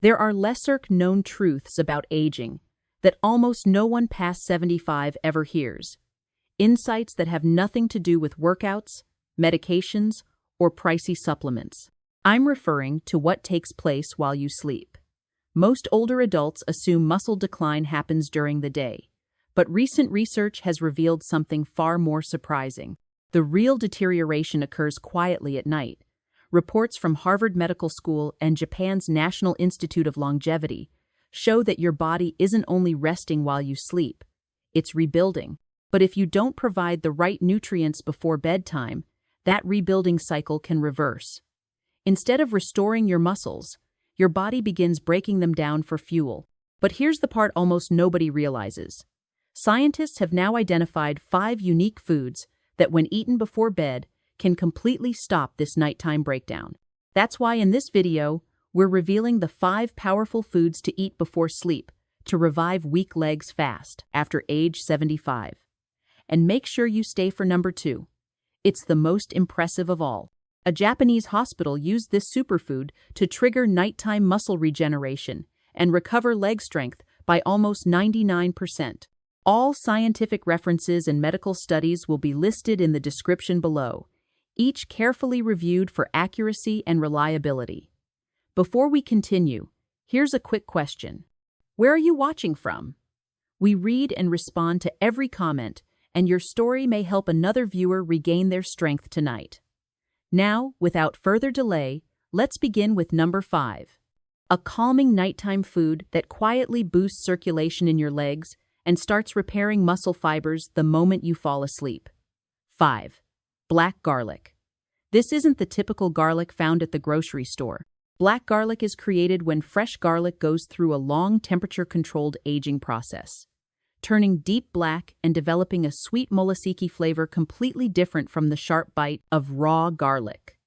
There are lesser-known truths about aging that almost no one past 75 ever hears. Insights that have nothing to do with workouts, medications, or pricey supplements. I'm referring to what takes place while you sleep. Most older adults assume muscle decline happens during the day, but recent research has revealed something far more surprising. The real deterioration occurs quietly at night. Reports from Harvard Medical School and Japan's National Institute of Longevity show that your body isn't only resting while you sleep, it's rebuilding. But if you don't provide the right nutrients before bedtime, that rebuilding cycle can reverse. Instead of restoring your muscles, your body begins breaking them down for fuel. But here's the part almost nobody realizes. Scientists have now identified 5 unique foods that, when eaten before bed, can completely stop this nighttime breakdown. That's why in this video, we're revealing the 5 powerful foods to eat before sleep to revive weak legs fast after age 75. And make sure you stay for number 2. It's the most impressive of all. A Japanese hospital used this superfood to trigger nighttime muscle regeneration and recover leg strength by almost 99%. All scientific references and medical studies will be listed in the description below, each carefully reviewed for accuracy and reliability. Before we continue, here's a quick question. Where are you watching from? We read and respond to every comment, and your story may help another viewer regain their strength tonight. Now, without further delay, let's begin with number 5. A calming nighttime food that quietly boosts circulation in your legs and starts repairing muscle fibers the moment you fall asleep. 5. Black garlic. This isn't the typical garlic found at the grocery store. Black garlic is created when fresh garlic goes through a long temperature-controlled aging process, turning deep black and developing a sweet molasiki flavor completely different from the sharp bite of raw garlic.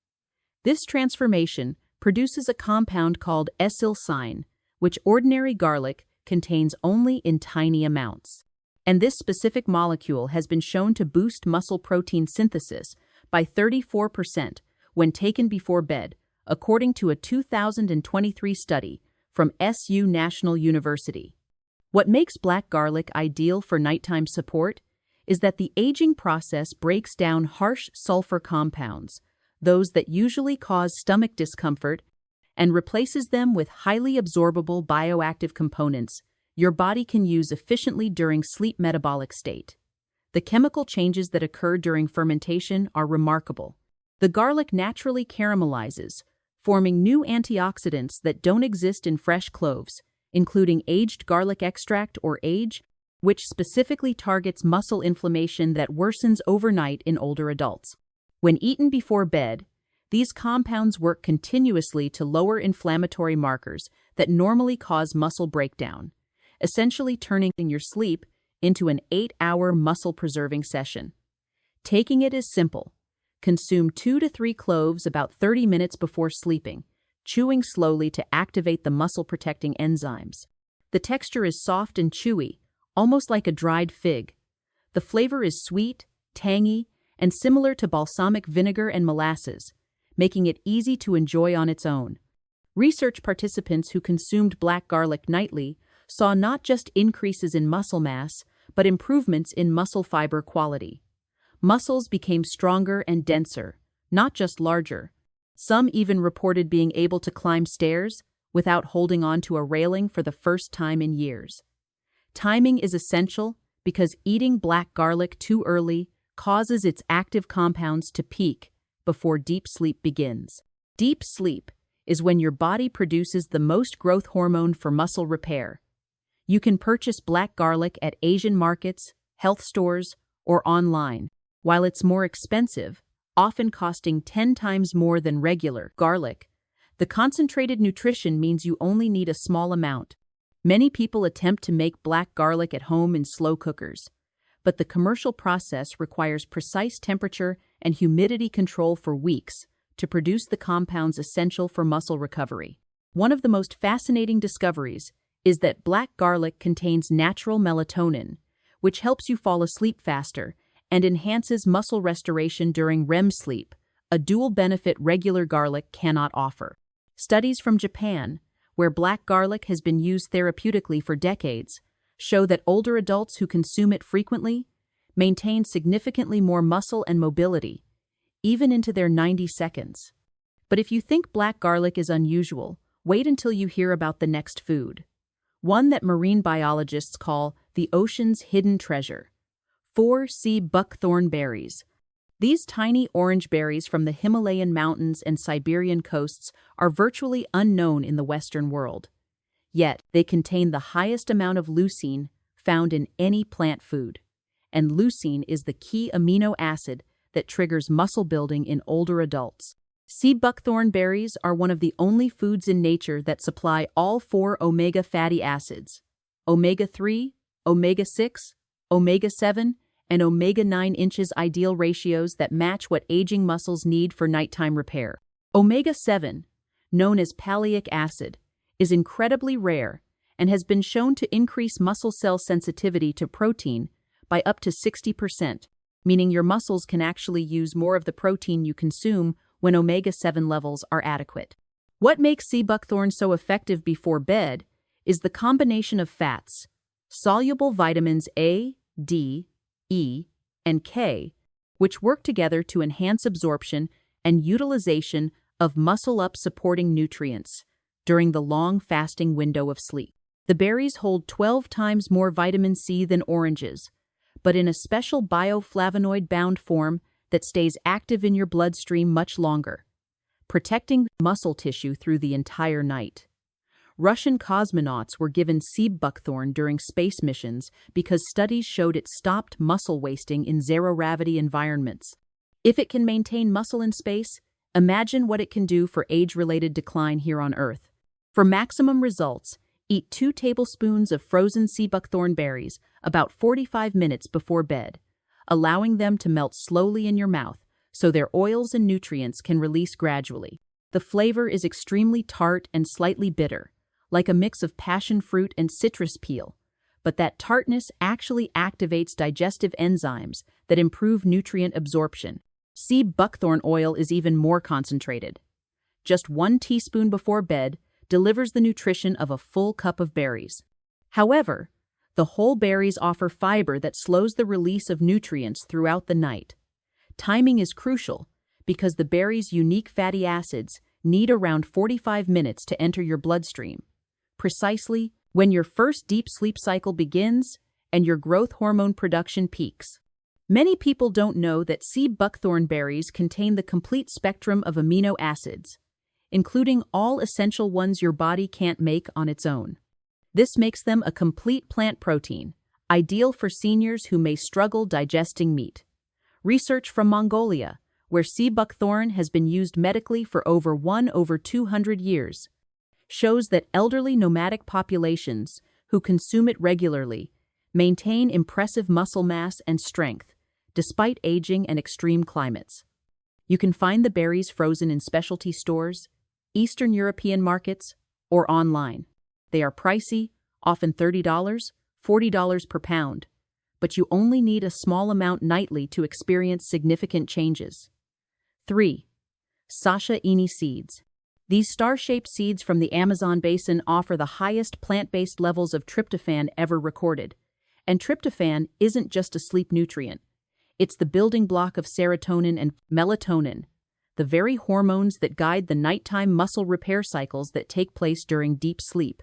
This transformation produces a compound called acetylcysteine, which ordinary garlic contains only in tiny amounts. And this specific molecule has been shown to boost muscle protein synthesis by 34% when taken before bed, according to a 2023 study from SU National University. What makes black garlic ideal for nighttime support is that the aging process breaks down harsh sulfur compounds, those that usually cause stomach discomfort, and replaces them with highly absorbable bioactive components your body can use efficiently during sleep metabolic state. The chemical changes that occur during fermentation are remarkable. The garlic naturally caramelizes, forming new antioxidants that don't exist in fresh cloves, including aged garlic extract or AGE, which specifically targets muscle inflammation that worsens overnight in older adults. When eaten before bed, these compounds work continuously to lower inflammatory markers that normally cause muscle breakdown, essentially turning your sleep into an 8-hour muscle-preserving session. Taking it is simple. Consume 2 to 3 cloves about 30 minutes before sleeping, chewing slowly to activate the muscle-protecting enzymes. The texture is soft and chewy, almost like a dried fig. The flavor is sweet, tangy, and similar to balsamic vinegar and molasses, making it easy to enjoy on its own. Research participants who consumed black garlic nightly saw not just increases in muscle mass, but improvements in muscle fiber quality. Muscles became stronger and denser, not just larger. Some even reported being able to climb stairs without holding on to a railing for the first time in years. Timing is essential because eating black garlic too early causes its active compounds to peak before deep sleep begins. Deep sleep is when your body produces the most growth hormone for muscle repair. You can purchase black garlic at Asian markets, health stores, or online. While it's more expensive, often costing 10 times more than regular garlic, the concentrated nutrition means you only need a small amount. Many people attempt to make black garlic at home in slow cookers, but the commercial process requires precise temperature and humidity control for weeks to produce the compounds essential for muscle recovery. One of the most fascinating discoveries is that black garlic contains natural melatonin, which helps you fall asleep faster and enhances muscle restoration during REM sleep, a dual benefit regular garlic cannot offer. Studies from Japan, where black garlic has been used therapeutically for decades, show that older adults who consume it frequently maintain significantly more muscle and mobility, even into their 90 seconds. But if you think black garlic is unusual, wait until you hear about the next food. One that marine biologists call the ocean's hidden treasure: 4C buckthorn berries. These tiny orange berries from the Himalayan mountains and Siberian coasts are virtually unknown in the Western world. Yet, they contain the highest amount of leucine found in any plant food. And leucine is the key amino acid that triggers muscle building in older adults. Sea buckthorn berries are one of the only foods in nature that supply all 4 omega fatty acids: omega-3, omega-6, omega-7, and omega-9 inches ideal ratios that match what aging muscles need for nighttime repair. Omega-7, known as palliatic acid, is incredibly rare and has been shown to increase muscle cell sensitivity to protein by up to 60%, meaning your muscles can actually use more of the protein you consume when omega-7 levels are adequate. What makes sea buckthorn so effective before bed is the combination of fats, soluble vitamins A, D, E, and K, which work together to enhance absorption and utilization of muscle-up supporting nutrients during the long fasting window of sleep. The berries hold 12 times more vitamin C than oranges, but in a special bioflavonoid-bound form that stays active in your bloodstream much longer, protecting muscle tissue through the entire night. Russian cosmonauts were given sea buckthorn during space missions because studies showed it stopped muscle wasting in zero-gravity environments. If it can maintain muscle in space, imagine what it can do for age-related decline here on Earth. For maximum results, eat 2 tablespoons of frozen sea buckthorn berries about 45 minutes before bed, allowing them to melt slowly in your mouth so their oils and nutrients can release gradually. The flavor is extremely tart and slightly bitter, like a mix of passion fruit and citrus peel, but that tartness actually activates digestive enzymes that improve nutrient absorption. Sea buckthorn oil is even more concentrated. Just 1 teaspoon before bed delivers the nutrition of a full cup of berries. However, the whole berries offer fiber that slows the release of nutrients throughout the night. Timing is crucial because the berries' unique fatty acids need around 45 minutes to enter your bloodstream, precisely when your first deep sleep cycle begins and your growth hormone production peaks. Many people don't know that sea buckthorn berries contain the complete spectrum of amino acids, including all essential ones your body can't make on its own. This makes them a complete plant protein, ideal for seniors who may struggle digesting meat. Research from Mongolia, where sea buckthorn has been used medically for over 200 years, shows that elderly nomadic populations who consume it regularly maintain impressive muscle mass and strength, despite aging and extreme climates. You can find the berries frozen in specialty stores, Eastern European markets, or online. They are pricey, often $30, $40 per pound, but you only need a small amount nightly to experience significant changes. 3. Sasha ini seeds. These star-shaped seeds from the Amazon basin offer the highest plant-based levels of tryptophan ever recorded. And tryptophan isn't just a sleep nutrient. It's the building block of serotonin and melatonin, the very hormones that guide the nighttime muscle repair cycles that take place during deep sleep.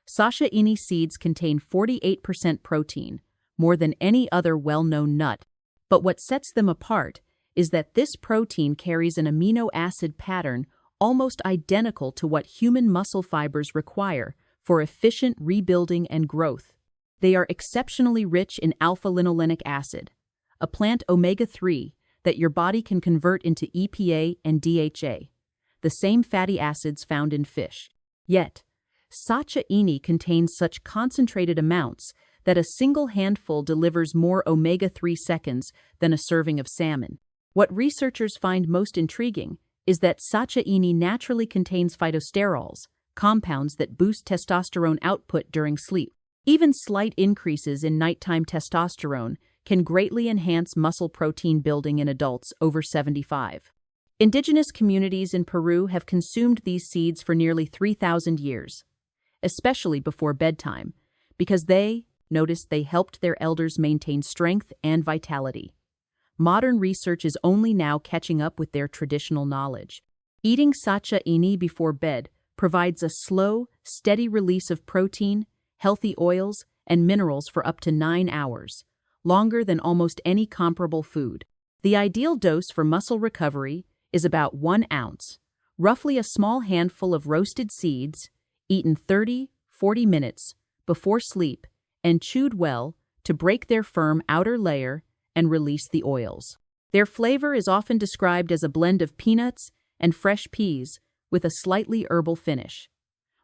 Sasha ini seeds contain 48% protein, more than any other well-known nut. But what sets them apart is that this protein carries an amino acid pattern almost identical to what human muscle fibers require for efficient rebuilding and growth. They are exceptionally rich in alpha-linolenic acid, a plant omega-3 that your body can convert into EPA and DHA, the same fatty acids found in fish. Yet, Sasha ini contains such concentrated amounts that a single handful delivers more omega-3 seconds than a serving of salmon. What researchers find most intriguing is that Sasha ini naturally contains phytosterols, compounds that boost testosterone output during sleep. Even slight increases in nighttime testosterone can greatly enhance muscle protein building in adults over 75. Indigenous communities in Peru have consumed these seeds for nearly 3,000 years, especially before bedtime, because they noticed they helped their elders maintain strength and vitality. Modern research is only now catching up with their traditional knowledge. Eating sacha ini before bed provides a slow, steady release of protein, healthy oils, and minerals for up to 9 hours, longer than almost any comparable food. The ideal dose for muscle recovery is about 1 ounce, roughly a small handful of roasted seeds, eaten 30-40 minutes before sleep and chewed well to break their firm outer layer and release the oils. Their flavor is often described as a blend of peanuts and fresh peas with a slightly herbal finish.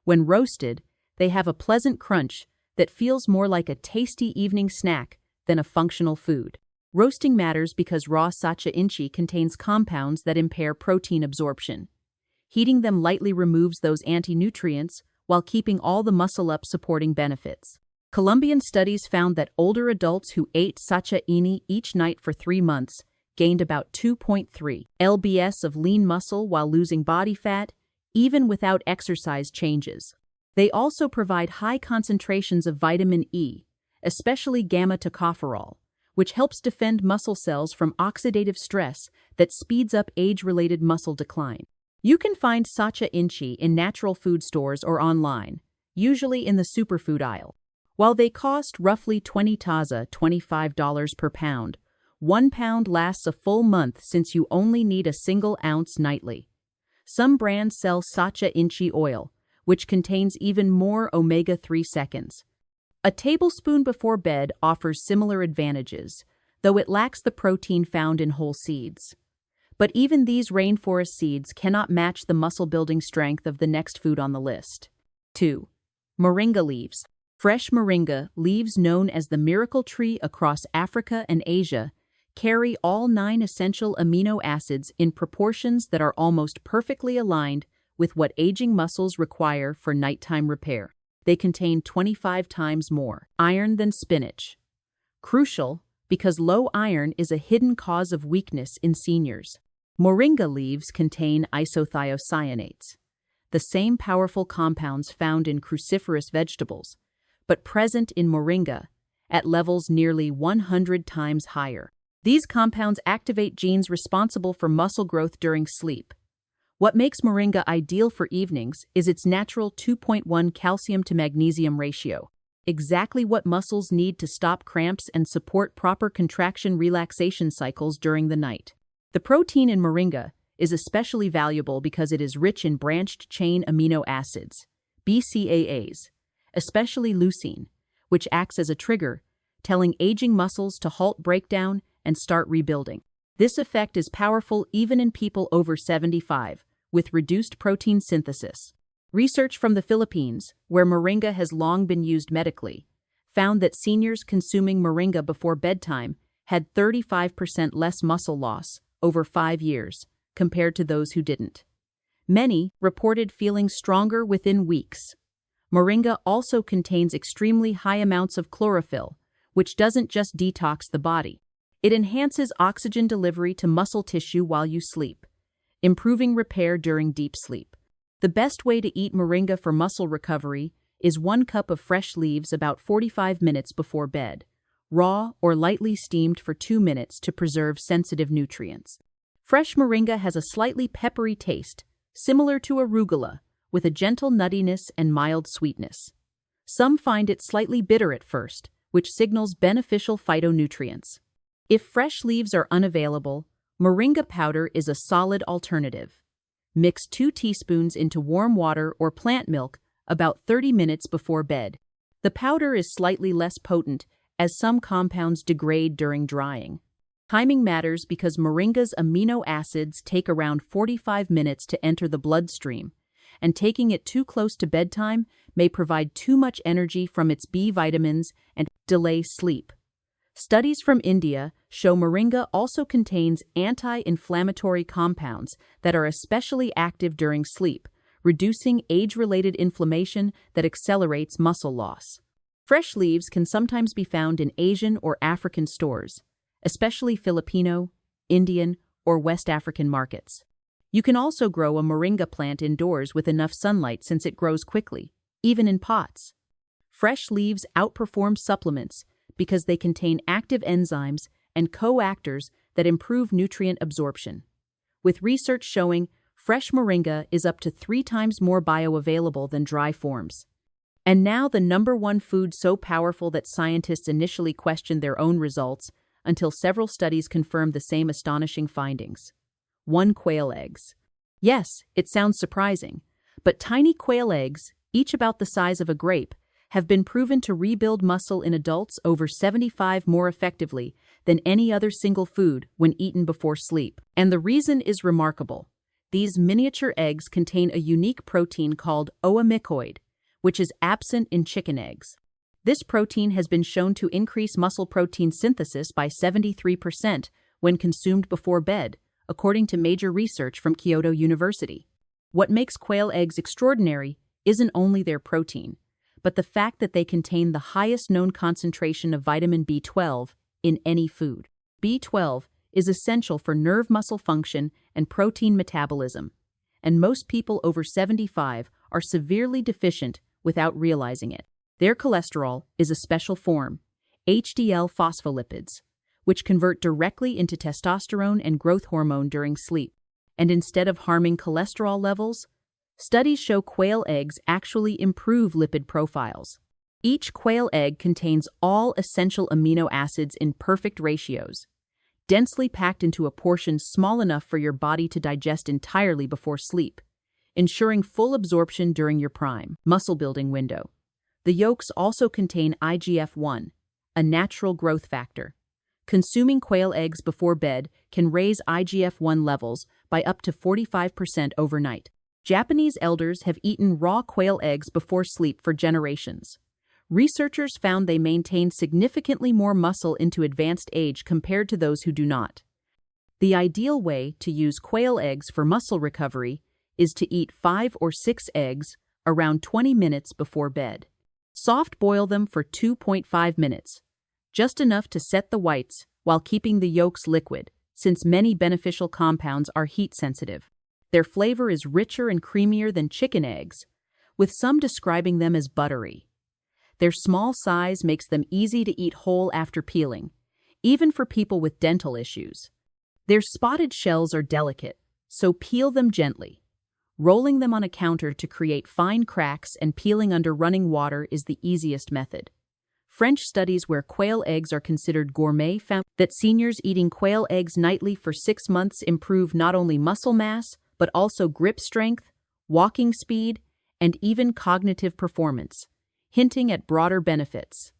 When roasted, they have a pleasant crunch that feels more like a tasty evening snack than a functional food. Roasting matters because raw sacha inchi contains compounds that impair protein absorption. Heating them lightly removes those anti-nutrients while keeping all the muscle-up supporting benefits. Colombian studies found that older adults who ate sacha ini each night for 3 months gained about 2.3 lbs of lean muscle while losing body fat, even without exercise changes. They also provide high concentrations of vitamin E, especially gamma-tocopherol, which helps defend muscle cells from oxidative stress that speeds up age-related muscle decline. You can find sacha inchi in natural food stores or online, usually in the superfood aisle. While they cost roughly 20 taza $25 per pound, 1 pound lasts a full month since you only need a single ounce nightly. Some brands sell sacha inchi oil, which contains even more omega-3 seconds. A tablespoon before bed offers similar advantages, though it lacks the protein found in whole seeds. But even these rainforest seeds cannot match the muscle-building strength of the next food on the list. 2. Moringa leaves. Fresh moringa leaves, known as the miracle tree across Africa and Asia, carry all 9 essential amino acids in proportions that are almost perfectly aligned with what aging muscles require for nighttime repair. They contain 25 times more iron than spinach. Crucial because low iron is a hidden cause of weakness in seniors. Moringa leaves contain isothiocyanates, the same powerful compounds found in cruciferous vegetables, but present in moringa at levels nearly 100 times higher. These compounds activate genes responsible for muscle growth during sleep. What makes moringa ideal for evenings is its natural 2.1 calcium to magnesium ratio, exactly what muscles need to stop cramps and support proper contraction relaxation cycles during the night. The protein in moringa is especially valuable because it is rich in branched-chain amino acids, BCAAs, especially leucine, which acts as a trigger, telling aging muscles to halt breakdown and start rebuilding. This effect is powerful even in people over 75, with reduced protein synthesis. Research from the Philippines, where moringa has long been used medically, found that seniors consuming moringa before bedtime had 35% less muscle loss over 5 years compared to those who didn't. Many reported feeling stronger within weeks. Moringa also contains extremely high amounts of chlorophyll, which doesn't just detox the body. It enhances oxygen delivery to muscle tissue while you sleep, improving repair during deep sleep. The best way to eat moringa for muscle recovery is 1 cup of fresh leaves about 45 minutes before bed, raw or lightly steamed for 2 minutes to preserve sensitive nutrients. Fresh moringa has a slightly peppery taste, similar to arugula, with a gentle nuttiness and mild sweetness. Some find it slightly bitter at first, which signals beneficial phytonutrients. If fresh leaves are unavailable, moringa powder is a solid alternative. Mix 2 teaspoons into warm water or plant milk about 30 minutes before bed. The powder is slightly less potent as some compounds degrade during drying. Timing matters because moringa's amino acids take around 45 minutes to enter the bloodstream, and taking it too close to bedtime may provide too much energy from its B vitamins and delay sleep. Studies from India show moringa also contains anti-inflammatory compounds that are especially active during sleep, reducing age-related inflammation that accelerates muscle loss. Fresh leaves can sometimes be found in Asian or African stores, especially Filipino, Indian, or West African markets. You can also grow a moringa plant indoors with enough sunlight since it grows quickly, even in pots. Fresh leaves outperform supplements because they contain active enzymes and co-actors that improve nutrient absorption. With research showing fresh moringa is up to 3 times more bioavailable than dry forms. And now the #1 food so powerful that scientists initially questioned their own results until several studies confirmed the same astonishing findings. 1. Quail eggs. Yes, it sounds surprising, but tiny quail eggs, each about the size of a grape, have been proven to rebuild muscle in adults over 75 more effectively than any other single food when eaten before sleep. And the reason is remarkable. These miniature eggs contain a unique protein called oomycoid, which is absent in chicken eggs. This protein has been shown to increase muscle protein synthesis by 73% when consumed before bed, according to major research from Kyoto University. What makes quail eggs extraordinary isn't only their protein, but the fact that they contain the highest known concentration of vitamin B12 in any food. B12 is essential for nerve muscle function and protein metabolism, and most people over 75 are severely deficient without realizing it. Their cholesterol is a special form, HDL phospholipids, which convert directly into testosterone and growth hormone during sleep. And instead of harming cholesterol levels, studies show quail eggs actually improve lipid profiles. Each quail egg contains all essential amino acids in perfect ratios, densely packed into a portion small enough for your body to digest entirely before sleep, ensuring full absorption during your prime muscle-building window. The yolks also contain IGF-1, a natural growth factor. Consuming quail eggs before bed can raise IGF-1 levels by up to 45% overnight. Japanese elders have eaten raw quail eggs before sleep for generations. Researchers found they maintain significantly more muscle into advanced age compared to those who do not. The ideal way to use quail eggs for muscle recovery is to eat 5 or 6 eggs around 20 minutes before bed. Soft boil them for 2.5 minutes, just enough to set the whites while keeping the yolks liquid, since many beneficial compounds are heat sensitive. Their flavor is richer and creamier than chicken eggs, with some describing them as buttery. Their small size makes them easy to eat whole after peeling, even for people with dental issues. Their spotted shells are delicate, so peel them gently. Rolling them on a counter to create fine cracks and peeling under running water is the easiest method. French studies where quail eggs are considered gourmet found that seniors eating quail eggs nightly for 6 months improve not only muscle mass, but also grip strength, walking speed, and even cognitive performance, hinting at broader benefits.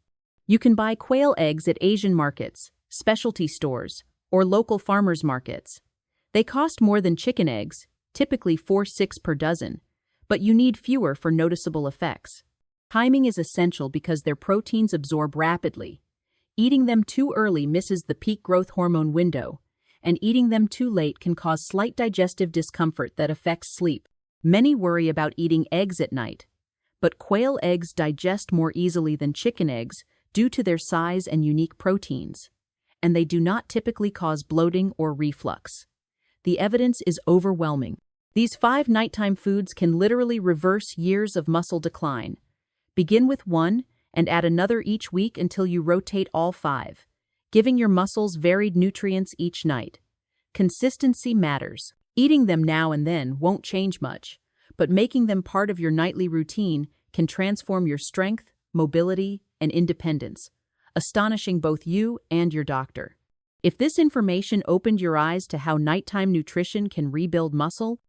You can buy quail eggs at Asian markets, specialty stores, or local farmers markets. They cost more than chicken eggs, typically 4-6 per dozen, but you need fewer for noticeable effects. Timing is essential because their proteins absorb rapidly. Eating them too early misses the peak growth hormone window, and eating them too late can cause slight digestive discomfort that affects sleep. Many worry about eating eggs at night, but quail eggs digest more easily than chicken eggs due to their size and unique proteins, and they do not typically cause bloating or reflux. The evidence is overwhelming. These 5 nighttime foods can literally reverse years of muscle decline. Begin with 1 and add another each week until you rotate all 5, giving your muscles varied nutrients each night. Consistency matters. Eating them now and then won't change much, but making them part of your nightly routine can transform your strength, mobility, and independence, astonishing both you and your doctor. If this information opened your eyes to how nighttime nutrition can rebuild muscle,